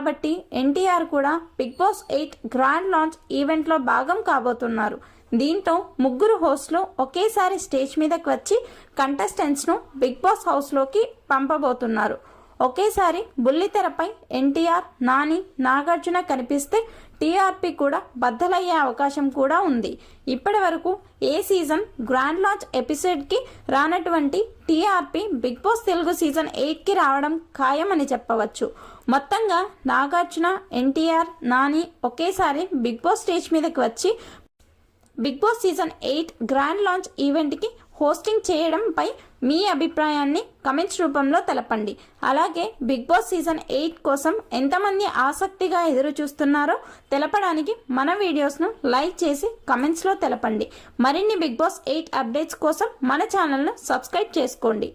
కాబట్టి ఎన్టీఆర్ కూడా big boss 8 grand launch ఈవెంట్లో భాగం కాబోతున్నారు. దీంతో ముగ్గురు హోస్టులు ఒకేసారి స్టేజ్ మీదకి వచ్చి కంటెస్టెంట్స్ను బిగ్ బాస్ హౌస్లోకి పంపబోతున్నారు. ఒకేసారి బుల్లితెరపై ఎన్టీఆర్, నాని, నాగార్జున కనిపిస్తే టీఆర్పీ కూడా బద్దలయ్యే అవకాశం కూడా ఉంది. ఇప్పటి వరకు ఏ సీజన్ గ్రాండ్ లాంచ్ ఎపిసోడ్కి రానటువంటి TRP Bigg Boss Telugu season 8కి రావడం ఖాయమని చెప్పవచ్చు. మొత్తంగా నాగార్జున, ఎన్టీఆర్, నాని ఒకేసారి బిగ్ బాస్ స్టేజ్ మీదకి వచ్చి Bigg Boss season 8 grand launch ఈవెంట్కి హోస్టింగ్ చేయడంపై మీ అభిప్రాయాన్ని కమెంట్స్ రూపంలో తెలపండి. అలాగే బిగ్ బాస్ సీజన్ 8 కోసం ఎంతమంది ఆసక్తిగా ఎదురు చూస్తున్నారో తెలపడానికి మన వీడియోస్ను లైక్ చేసి కమెంట్స్లో తెలపండి. మరిన్ని బిగ్ బాస్ 8 అప్డేట్స్ కోసం మన ఛానల్ను సబ్స్క్రైబ్ చేసుకోండి.